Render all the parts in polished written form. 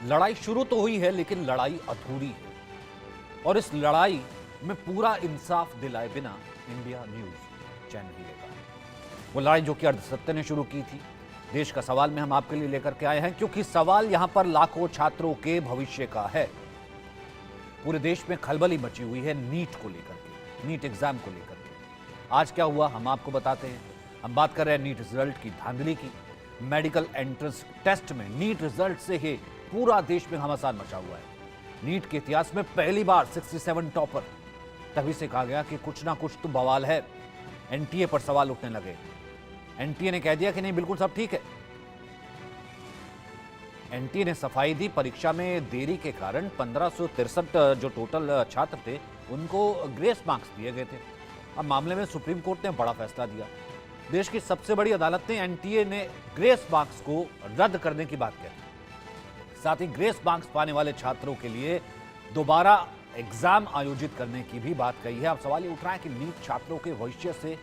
लड़ाई शुरू तो हुई है लेकिन लड़ाई अधूरी है और इस लड़ाई में पूरा इंसाफ दिलाए बिना इंडिया न्यूज चैन नहीं लेगा। वो लड़ाई जो कि अर्धसत्य ने शुरू की थी। देश का सवाल में हम आपके लिए लेकर के आए हैं क्योंकि सवाल यहां पर लाखों छात्रों के भविष्य का है। पूरे देश में खलबली मची हुई है नीट को लेकर के, नीट एग्जाम को लेकर के। आज क्या हुआ हम आपको बताते हैं। हम बात कर रहे हैं नीट रिजल्ट की धांधली की। मेडिकल एंट्रेंस टेस्ट में नीट रिजल्ट से ही पूरा देश में घमासान मचा हुआ है। नीट के इतिहास में पहली बार 67 टॉपर। तभी से कहा गया कि कुछ ना कुछ तो बवाल है। एनटीए पर सवाल उठने लगे। एनटीए ने कह दिया कि नहीं बिल्कुल सब ठीक है। एनटीए ने सफाई दी, परीक्षा में देरी के कारण 1563 जो टोटल छात्र थे उनको ग्रेस मार्क्स दिए गए थे। अब मामले में सुप्रीम कोर्ट ने बड़ा फैसला दिया। देश की सबसे बड़ी अदालत ने एनटीए ने ग्रेस मार्क्स को रद्द करने की बात कही। साथ ही ग्रेस मार्क्स पाने वाले छात्रों के लिए दोबारा एग्जाम आयोजित करने की भी बात कही है। अब सवाल ये उठ रहा है कि नीट छात्रों के भविष्य से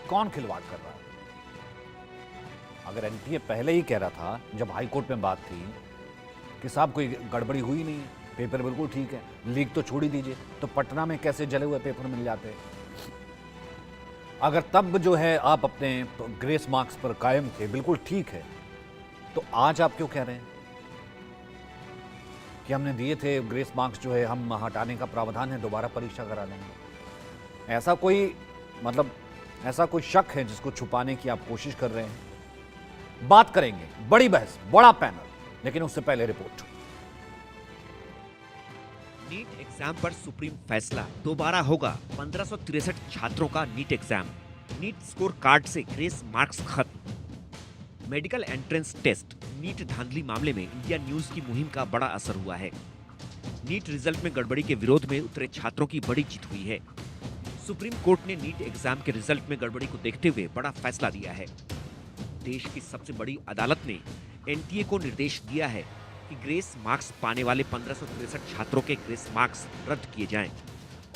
कौन खिलवाड़ कर रहा है। अगर एनटीए पहले ही कह रहा था, जब हाईकोर्ट में बात थी कि साहब कोई गड़बड़ी हुई नहीं है, पेपर बिल्कुल ठीक है, लीक तो छोड़ ही दीजिए, तो पटना में कैसे जले हुए पेपर मिल जाते हैं। अगर तब जो है आप अपने ग्रेस मार्क्स पर कायम थे, बिल्कुल ठीक है, तो आज आप क्यों कह रहे हैं कि हमने दिए थे ग्रेस मार्क्स जो है हम हटाने का प्रावधान है, दोबारा परीक्षा करा लेंगे। ऐसा कोई मतलब ऐसा कोई शक है जिसको छुपाने की आप कोशिश कर रहे हैं। बात करेंगे, बड़ी बहस, बड़ा पैनल, लेकिन उससे पहले रिपोर्ट। नीट एग्जाम पर सुप्रीम फैसला, दोबारा होगा 1563 छात्रों का NEET exam. NEET score card से ग्रेस मार्क्स खत्म। मेडिकल एंट्रेंस टेस्ट नीट धांधली मामले में इंडिया न्यूज की मुहिम का बड़ा असर हुआ है। नीट रिजल्ट में गड़बड़ी के विरोध में उतरे छात्रों की बड़ी जीत हुई है। सुप्रीम कोर्ट ने नीट एग्जाम के रिजल्ट में गड़बड़ी को देखते हुए बड़ा फैसला दिया है। देश की सबसे बड़ी अदालत ने एनटीए को निर्देश दिया है कि ग्रेस मार्क्स पाने वाले 1563 छात्रों के ग्रेस मार्क्स रद्द किए जाएं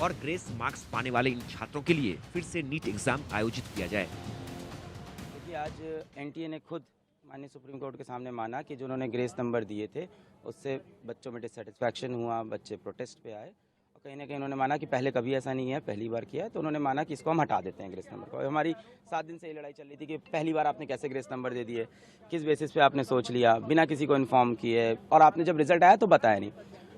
और ग्रेस मार्क्स पाने वाले इन छात्रों के लिए फिर से नीट एग्जाम आयोजित किया जाए। देखिए, आज एनटीए ने खुद माननीय सुप्रीम कोर्ट के सामने माना कि जो उन्होंने ग्रेस नंबर दिए थे उससे बच्चों में डिससेटिस्फैक्शन हुआ, बच्चे प्रोटेस्ट पे आए और कहीं ना कहीं उन्होंने माना कि पहले कभी ऐसा नहीं है, पहली बार किया है, तो उन्होंने माना कि इसको हम हटा देते हैं ग्रेस नंबर को। हमारी 7 दिन से ये लड़ाई चल रही थी कि पहली बार आपने कैसे ग्रेस नंबर दे दिए, किस बेसिस पे आपने सोच लिया, बिना किसी को इन्फॉर्म किए, और आपने जब रिजल्ट आया तो बताया नहीं।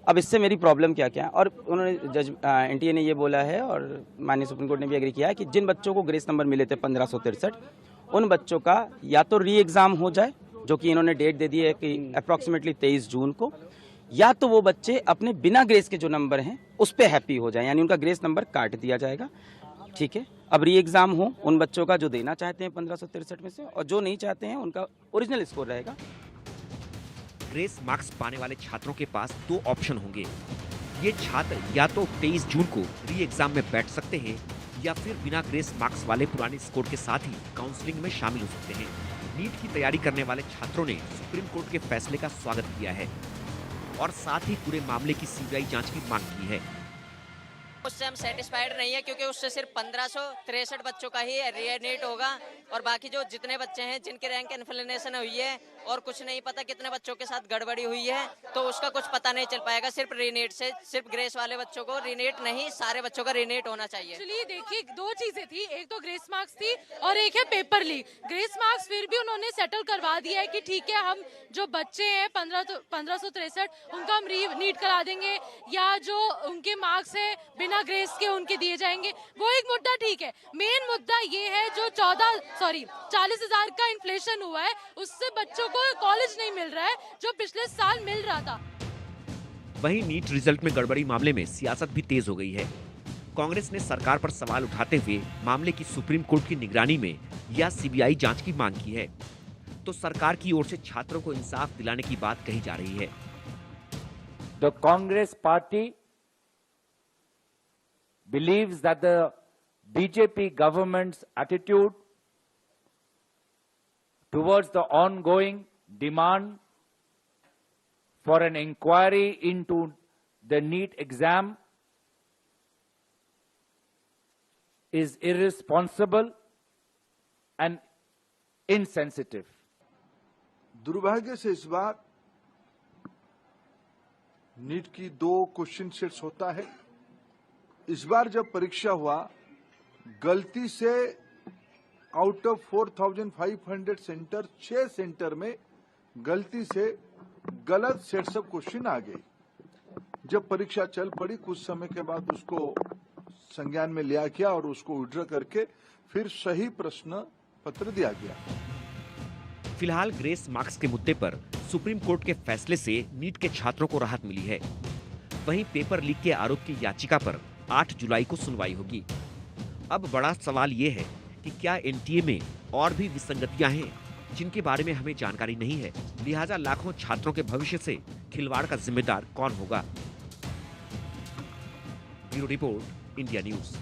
अब इससे मेरी प्रॉब्लम क्या क्या, और उन्होंने जज एनटीए ने ये बोला है और माननीय सुप्रीम कोर्ट ने भी एग्री किया है कि जिन बच्चों को ग्रेस नंबर मिले थे 1563, उन बच्चों का या तो री एग्ज़ाम हो जाए, जो कि इन्होंने डेट दे दी है कि अप्रॉक्सीमेटली 23 जून को, या तो वो बच्चे अपने बिना ग्रेस के जो नंबर हैं उस पर हैप्पी हो जाए, यानी उनका ग्रेस नंबर काट दिया जाएगा। ठीक है, अब री एग्ज़ाम हो उन बच्चों का जो देना चाहते हैं 1563 में से, और जो नहीं चाहते हैं उनका ओरिजिनल स्कोर रहेगा। ग्रेस मार्क्स पाने वाले छात्रों के पास 2 ऑप्शन होंगे। ये छात्र या तो 23 जून को री एग्जाम में बैठ सकते हैं या फिर बिना ग्रेस मार्क्स वाले पुराने स्कोर के साथ ही काउंसलिंग में शामिल हो सकते हैं। नीट की तैयारी करने वाले छात्रों ने सुप्रीम कोर्ट के फैसले का स्वागत किया है और साथ ही पूरे मामले की सीबीआई जांच की मांग की है। उससे हम सेटिस्फाइड नहीं है क्योंकि उससे सिर्फ 1563 बच्चों का ही रीनेट होगा और बाकी जो जितने बच्चे हैं जिनकी रैंक इन्फ्लेशन हुई है और कुछ नहीं पता कितने बच्चों के साथ गड़बड़ी हुई है, तो उसका कुछ पता नहीं चल पाएगा। सिर्फ रीनेट से, सिर्फ ग्रेस वाले बच्चों को रीनेट नहीं, सारे बच्चों का रीनेट होना चाहिए। एक्चुअली देखिए, 2 चीजें थी, एक तो ग्रेस मार्क्स थी और एक है पेपर लीक। ग्रेस मार्क्स फिर भी उन्होंने सेटल करवा दिया है कि ठीक है, हम जो बच्चे हैं 1563 उनका हम नीट करा देंगे, या जो उनके मार्क्स है बिना ग्रेस के उनके दिए जाएंगे। वो एक मुद्दा ठीक है। मेन मुद्दा ये है जो 40,000 का इन्फ्लेशन हुआ है, उससे बच्चों को कॉलेज नहीं मिल रहा है जो पिछले साल मिल रहा था। वहीं नीट रिजल्ट में गड़बड़ी मामले में सियासत भी तेज हो गई है। कांग्रेस ने सरकार पर सवाल उठाते हुए मामले की सुप्रीम कोर्ट की निगरानी में या सीबीआई जांच की मांग की है, तो सरकार की ओर से छात्रों को इंसाफ दिलाने की बात कही जा रही है। The Congress party believes that the BJP government's attitude towards the ongoing demand for an inquiry into the NEET exam is irresponsible and insensitive. दुर्भाग्य से इस बार नीट की 2 क्वेश्चन सेट्स होता है। इस बार जब परीक्षा हुआ, गलती से आउट ऑफ 4,500 सेंटर 6 सेंटर में गलती से गलत सेट्स ऑफ क्वेश्चन आ गए। जब परीक्षा चल पड़ी, कुछ समय के बाद उसको संज्ञान में लिया गया और उसको विड्रॉ करके फिर सही प्रश्न पत्र दिया गया। फिलहाल ग्रेस मार्क्स के मुद्दे पर सुप्रीम कोर्ट के फैसले से नीट के छात्रों को राहत मिली है। वहीं पेपर लीक के आरोप की याचिका पर 8 जुलाई को सुनवाई होगी। अब बड़ा सवाल ये है कि क्या एनटीए में और भी विसंगतियां हैं जिनके बारे में हमें जानकारी नहीं है, लिहाजा लाखों छात्रों के भविष्य से खिलवाड़ का जिम्मेदार कौन होगा। Bureau report, India news.